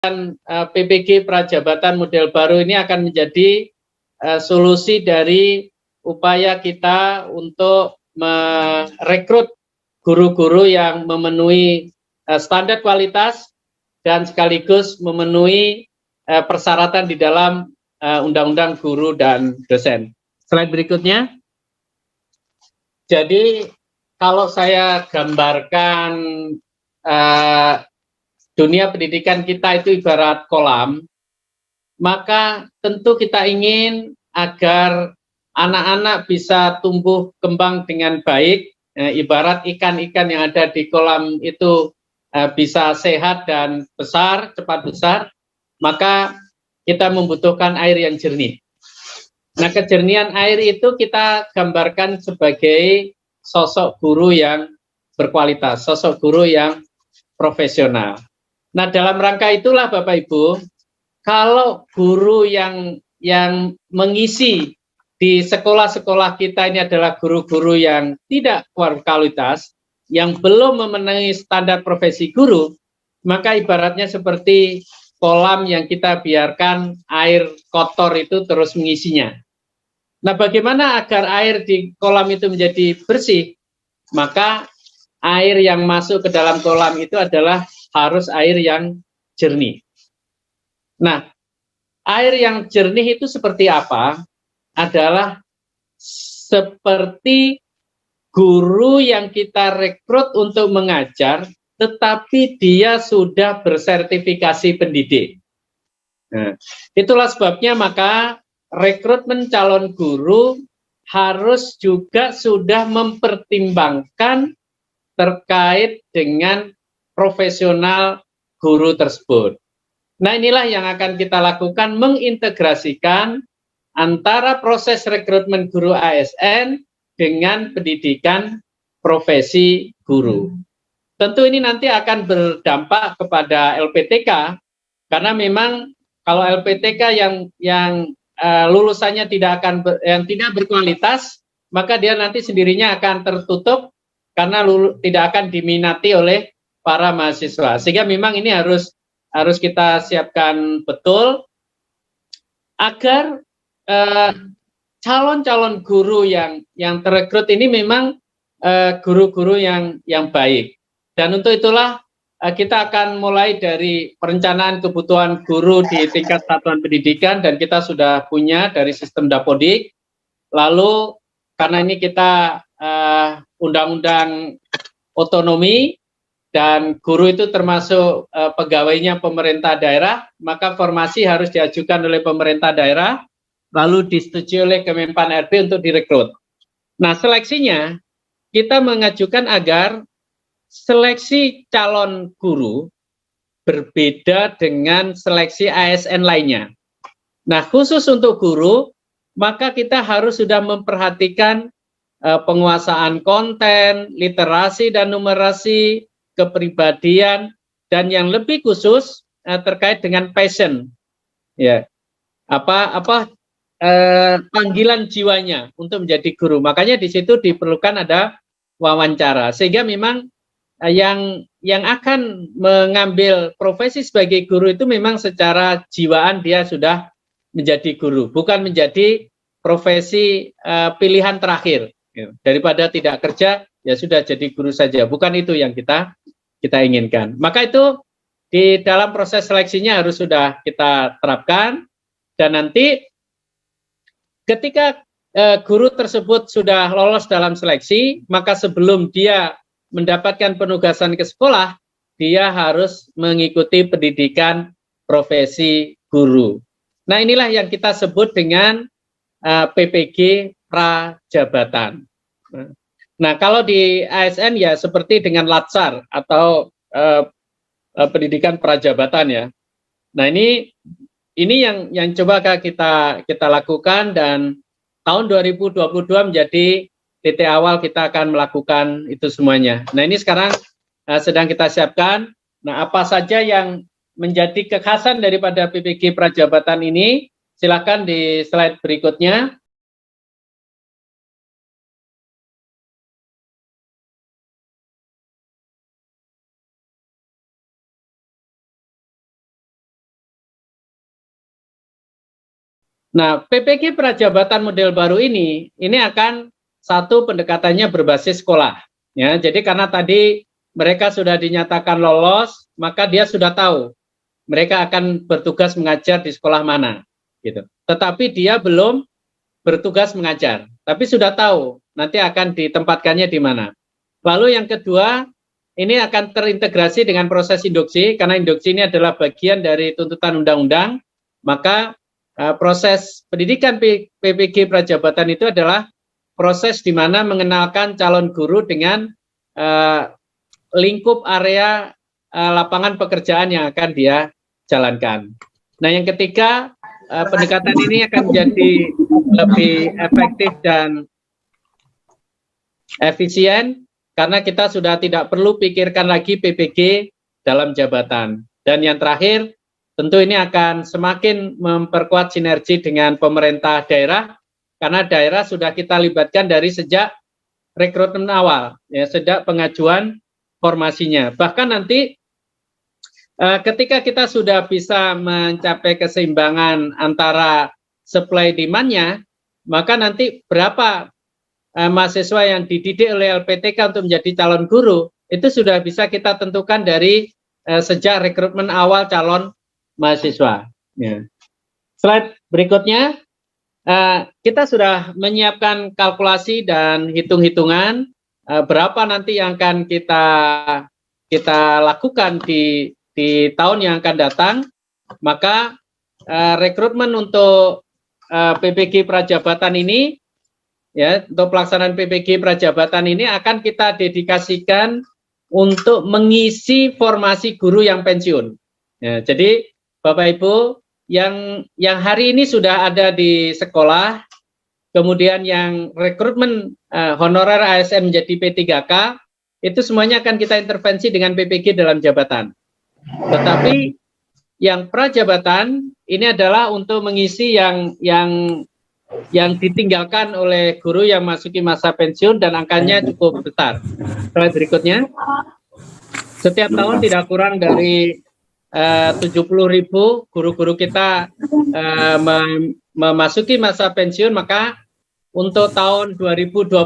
PPG Prajabatan model baru ini akan menjadi solusi dari upaya kita untuk merekrut guru-guru yang memenuhi standar kualitas dan sekaligus memenuhi persyaratan di dalam Undang-Undang Guru dan Dosen. Slide berikutnya. Jadi kalau saya gambarkan dunia pendidikan kita itu ibarat kolam, maka tentu kita ingin agar anak-anak bisa tumbuh kembang dengan baik, ibarat ikan-ikan yang ada di kolam itu bisa sehat dan besar, cepat besar, maka kita membutuhkan air yang jernih. Nah, kejernihan air itu kita gambarkan sebagai sosok guru yang berkualitas, sosok guru yang profesional. Nah, dalam rangka itulah Bapak Ibu, kalau guru yang mengisi di sekolah-sekolah kita ini adalah guru-guru yang tidak berkualitas, yang belum memenuhi standar profesi guru, maka ibaratnya seperti kolam yang kita biarkan air kotor itu terus mengisinya. Nah, bagaimana agar air di kolam itu menjadi bersih? Maka air yang masuk ke dalam kolam itu adalah harus air yang jernih. Nah, air yang jernih itu seperti apa? Adalah seperti guru yang kita rekrut untuk mengajar, tetapi dia sudah bersertifikasi pendidik. Nah, itulah sebabnya maka rekrutmen calon guru harus juga sudah mempertimbangkan terkait dengan profesional guru tersebut. Nah, inilah yang akan kita lakukan, mengintegrasikan antara proses rekrutmen guru ASN dengan pendidikan profesi guru. Tentu ini nanti akan berdampak kepada LPTK, karena memang kalau LPTK yang lulusannya tidak berkualitas, maka dia nanti sendirinya akan tertutup karena tidak akan diminati oleh para mahasiswa. Sehingga memang ini harus kita siapkan betul agar calon-calon guru yang terekrut ini memang guru-guru yang baik. Dan untuk itulah kita akan mulai dari perencanaan kebutuhan guru di tingkat satuan pendidikan, dan kita sudah punya dari sistem Dapodik. Lalu karena ini kita undang-undang otonomi dan guru itu termasuk pegawainya pemerintah daerah, maka formasi harus diajukan oleh pemerintah daerah, lalu disetujui oleh Kemenpan RB untuk direkrut. Nah, seleksinya kita mengajukan agar seleksi calon guru berbeda dengan seleksi ASN lainnya. Nah, khusus untuk guru, maka kita harus sudah memperhatikan penguasaan konten, literasi dan numerasi, kepribadian, dan yang lebih khusus terkait dengan passion, ya, panggilan jiwanya untuk menjadi guru. Makanya di situ diperlukan ada wawancara, sehingga memang yang akan mengambil profesi sebagai guru itu memang secara jiwaan dia sudah menjadi guru, bukan menjadi profesi pilihan terakhir. Daripada tidak kerja, ya sudah jadi guru saja. Bukan itu yang kita inginkan. Maka itu di dalam proses seleksinya harus sudah kita terapkan, dan nanti ketika guru tersebut sudah lolos dalam seleksi, maka sebelum dia mendapatkan penugasan ke sekolah, dia harus mengikuti pendidikan profesi guru. Nah, inilah yang kita sebut dengan PPG Prajabatan. Nah, kalau di ASN ya seperti dengan Latsar atau pendidikan prajabatan ya. Nah, ini yang coba kita lakukan, dan tahun 2022 menjadi titik awal kita akan melakukan itu semuanya. Nah, ini sekarang sedang kita siapkan. Nah, apa saja yang menjadi kekhasan daripada PPG Prajabatan ini? Silakan di slide berikutnya. Nah, PPG Prajabatan model baru ini akan satu pendekatannya berbasis sekolah. Ya, jadi karena tadi mereka sudah dinyatakan lolos, maka dia sudah tahu mereka akan bertugas mengajar di sekolah mana, gitu. Tetapi dia belum bertugas mengajar, tapi sudah tahu nanti akan ditempatkannya di mana. Lalu yang kedua, ini akan terintegrasi dengan proses induksi, karena induksi ini adalah bagian dari tuntutan undang-undang, maka proses pendidikan PPG Prajabatan itu adalah proses di mana mengenalkan calon guru dengan lingkup area lapangan pekerjaan yang akan dia jalankan. Nah, yang ketiga, pendekatan ini akan menjadi lebih efektif dan efisien karena kita sudah tidak perlu pikirkan lagi PPG dalam jabatan. Dan yang terakhir, tentu ini akan semakin memperkuat sinergi dengan pemerintah daerah karena daerah sudah kita libatkan dari sejak rekrutmen awal, ya, sejak pengajuan formasinya. Bahkan nanti ketika kita sudah bisa mencapai keseimbangan antara supply demand-nya, maka nanti berapa mahasiswa yang dididik oleh LPTK untuk menjadi calon guru, itu sudah bisa kita tentukan dari sejak rekrutmen awal calon mahasiswa. Ya. Slide berikutnya, kita sudah menyiapkan kalkulasi dan hitung-hitungan berapa nanti yang akan kita lakukan di tahun yang akan datang. Maka rekrutmen untuk PPG Prajabatan ini, ya, untuk pelaksanaan PPG Prajabatan ini akan kita dedikasikan untuk mengisi formasi guru yang pensiun. Ya, jadi Bapak Ibu yang hari ini sudah ada di sekolah, kemudian yang rekrutmen honorer ASN menjadi P3K, itu semuanya akan kita intervensi dengan PPG dalam jabatan. Tetapi yang prajabatan ini adalah untuk mengisi yang ditinggalkan oleh guru yang masuki masa pensiun dan angkanya cukup besar. Slide berikutnya. Setiap tahun tidak kurang dari 70.000 guru-guru kita memasuki masa pensiun, maka untuk tahun 2022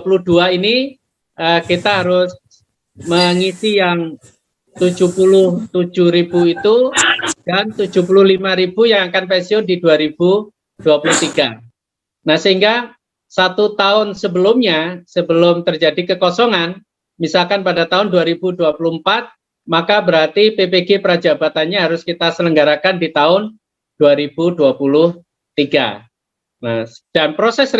ini kita harus mengisi yang 77.000 itu dan 75.000 yang akan pensiun di 2023. Nah, sehingga 1 tahun sebelumnya, sebelum terjadi kekosongan, misalkan pada tahun 2024, maka berarti PPG Prajabatannya harus kita selenggarakan di tahun 2023. Nah, dan proses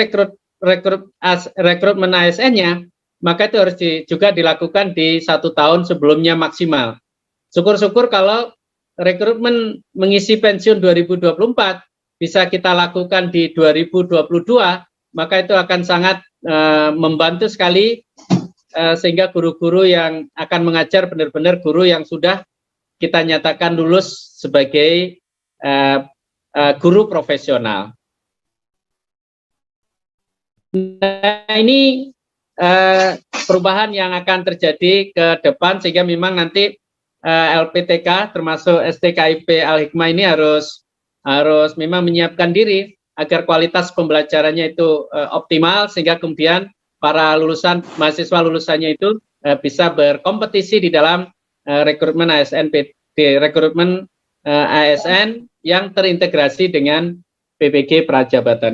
rekrutmen ASN-nya, maka itu harus juga dilakukan di 1 tahun sebelumnya maksimal. Syukur-syukur kalau rekrutmen mengisi pensiun 2024 bisa kita lakukan di 2022, maka itu akan sangat membantu sekali sehingga guru-guru yang akan mengajar benar-benar guru yang sudah kita nyatakan lulus sebagai guru profesional. Nah, ini perubahan yang akan terjadi ke depan sehingga memang nanti LPTK termasuk STKIP Al-Hikmah ini harus memang menyiapkan diri agar kualitas pembelajarannya itu optimal sehingga kemudian para mahasiswa lulusannya itu bisa berkompetisi di dalam rekrutmen ASN yang terintegrasi dengan PPG Prajabatan.